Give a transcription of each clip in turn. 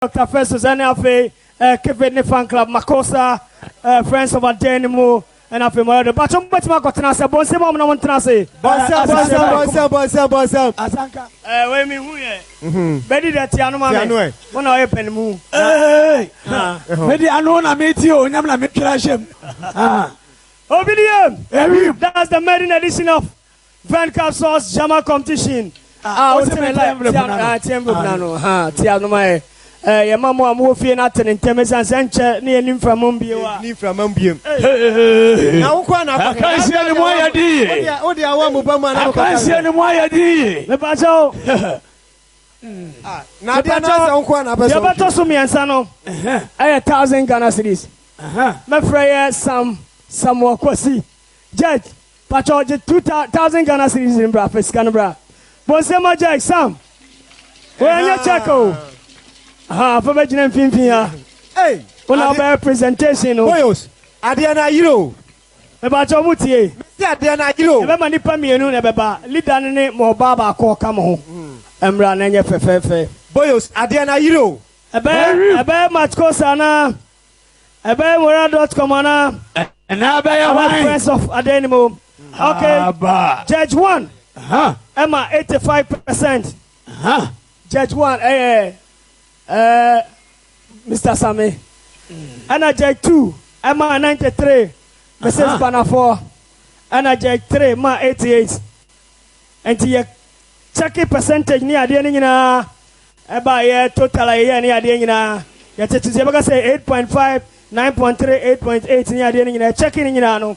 Dr. Festus NFA, Kevin Fan Club, Makosa, Friends of Adenimo, and Afi Moredo. But I'm going to say, Bonse, Mom, no one to say. Bonse. Asanka. Wait me who ye? Betty that Tiano Man. One I open move. Hey, Betty, I know I meet you, and I'm not making a shame. Obedience. That's the maiden edition of Van Cup Sauce Jama competition. What's the name? Your mama am wolfing at an intimacy and censure near Nymphramumbium. Now, I can't see any more idea. Oh, dear, one Mubama, I can't see any more idea. The battle. Now, the battle to me and Sano. I 1,000 Ghana cedis. My friend, some more quasi. Judge, Pacho, 2,000 Ghana cedis in Brafis, Canabra. Bonsema Jack, Sam. Where are you, Chaco? For Benjamin Fimpia. Hey, when our presentation, Boyos, Adiana Hero. About your Mutie, Adiana Hero, never manipulate me, never leader name more Baba call come home. Embra Nanya Fefe. Boyos, Adiana Hero. A bear much cosana. A bear Mora.com and now by our friends of Adenimo. Okay, Judge 1. Emma 85%. Judge 1, Mr. Sammy. Anna Judge 2, Emma 93. Mrs. Banner 4. Anna Judge 3, Ma 88. And you check a percentage near the ending about total near the ending. You say 8.5, 9.3, 8.8 near the ending. Checking in Yano.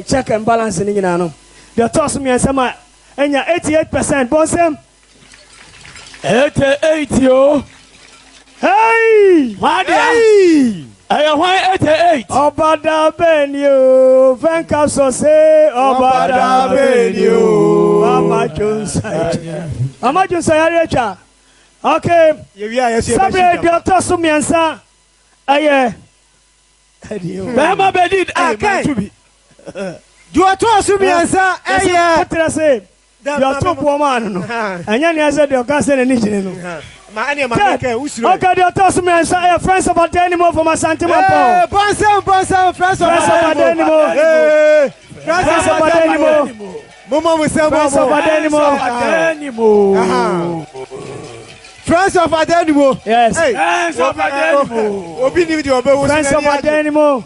Check and balance in Yano. They toss me and some and you're 88%. Bonsem 88 yo. Hey! Hey! I want 88. Obada Benio. Venka so say Obada Benio. Mama Junsa. Okay. Sabre they toss me and sa. Aye. Bema bedid to be. You are tossing me and say, what did I say? You are too poor man. And you said your cousin and engine. Okay, you are tossing me and say, friends of Adenimo from my sentiment. Friends of Adenimo. Friends of Adenimo. Mama will say, friends of Adenimo. Friends of Adenimo. Yes. Friends of Adenimo. Friends of Adenimo.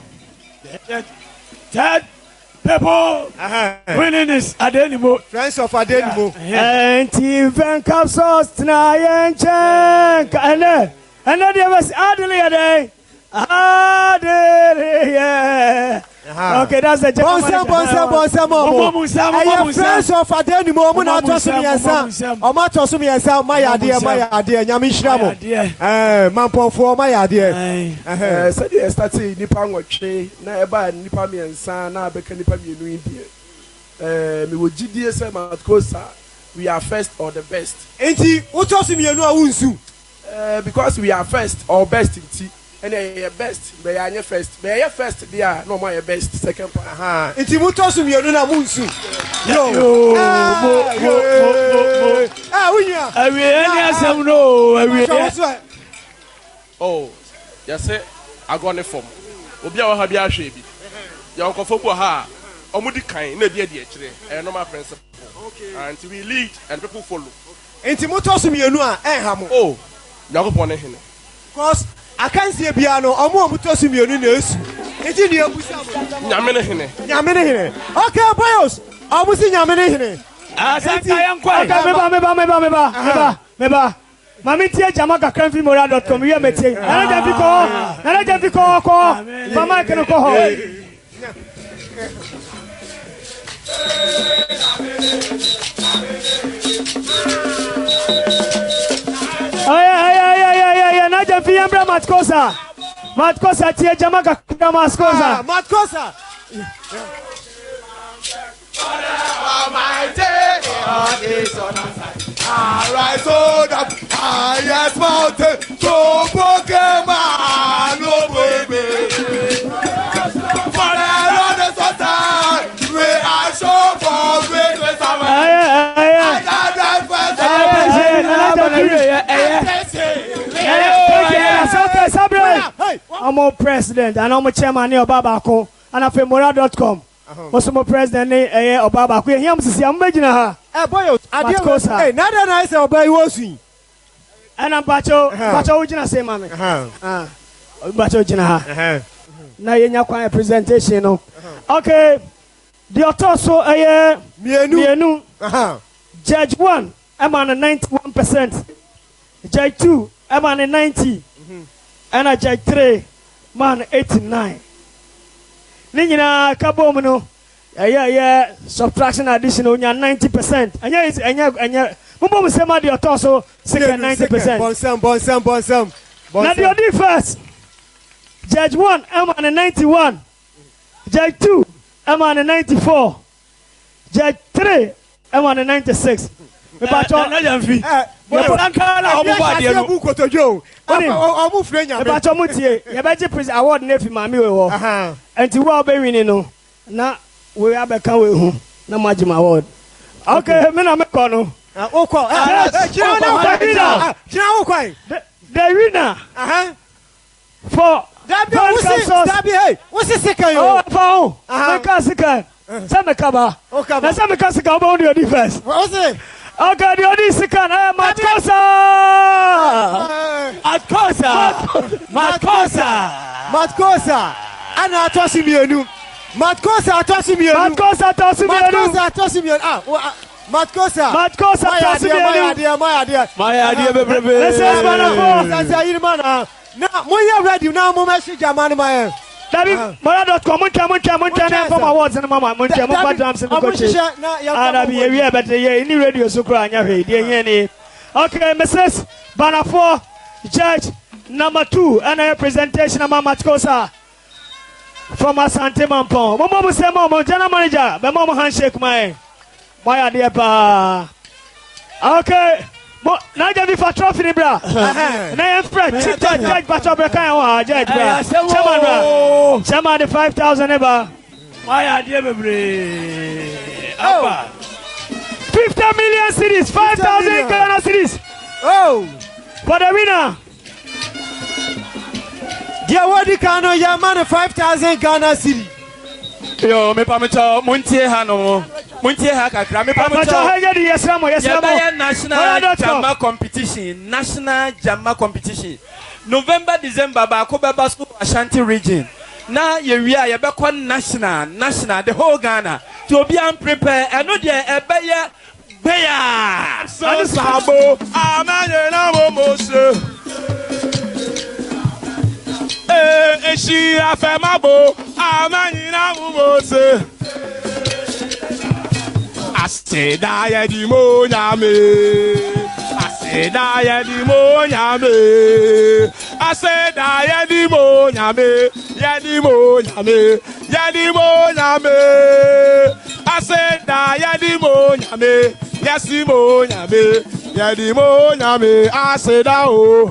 Ted. People winning is Adenimo. Friends of Adenimo. And even Capsos tonight and then there was Adelaide. Okay, that's the Bonsa. Friends of Adenimo. Muna tosumi esa. Oma tosumi esa. My dear. Nyamishramo. Mampo for my dear. Said you started nipa ngotwe na eba nipa miensa na abeka nipa mienu indie. Me wo gidie say Makosa. We are first or the best. Enti utosi mienu a wunsu. Because we are first or best in tea. And your best, be your first, be your first, dear, no my best, second part. It's Mutosu, you know, Munsu. Oh, yes, I got a form. Obia Habia Shaby. Your uncle ha, Omudi kind, no dear, and no my friends. And we lead and people follow. And Timotosu, you know, oh, you're upon him. Because I can't see a piano. I'm more to see you in this. It's in the Yamine. Okay, boys. I was in Yamine. I am quite. Meba. Mamitia Jamaka Canfimora.com. We are meeting. I don't have to call. Mama can go home. Naja Fiambra Matkosa tia Jamaka Matkosa. I rise on the highest mountain to Pokemon, no baby. For the side, we are so far great with our I'm president and I'm chairman near Babako and I'm Mora.com. What's my president or Babako? Here I'm see I'm making her. Boy, I did hey, not a nice obey was he. And I'm Bacho Jina say, mammy. Bacho Jina. Now you're quiet presentation. Okay. The author a Mienu. Judge 1, I'm on a 91%. Judge 2, I'm on a 90. And a Judge 3, man 89. Nina Kabomino. Yeah, subtraction additional 90%. And yeah, Mumbo Sema the author second 90%. Bonsam. Now the audio first. Judge 1, I'm on a 91. Judge 2, I'm on a 94. Judge 3, I'm on a 96. I we are back away. No magic award. Okay, the winner for what's the second? Samekaba. Samekasika about your defense. What's it? Okay, the only second. Matkosa. Ana Tosimienu. Matkosa. My idea, baby. Let's say, now, when you're ready, now, message your money, my David, Mora.com, Muncha, from awards and Mamma, Muncha, Drums and coaches. I'll be here, but any radio so cry, okay, Mrs. Banafo, Judge number 2, and a presentation of Matkosa from Asante Mampon. Mama say, Mama, General Manager, but Mama handshake my idea. Okay. Now you have a trophy, bra. Now I'm fresh. Judge, but I'm Judge, Chairman, the 5,000 ever. My idea, baby. 50 million cities, 5,000 Ghana cities. Oh, for the winner. Dear Wadi Kano, your man 5,000 Ghana city. Yo, me pamacho Muntie Hano. Muntie Hakakra. Me pamacho National Jama Competition. National Jama Competition. November, December, Bakoba Basco Ashanti region. Now you are national, the whole Ghana. To be unprepared and not yet a bear. So Sabo, she a femabo, Amanina Mose. I say, die di Monyame. I say, die di Monyame. I say, die di Monyame. Yadi Monyame. Yadi Monyame. I say, die di Monyame. Yes, Monyame. Yadi Monyame. I say, da oh.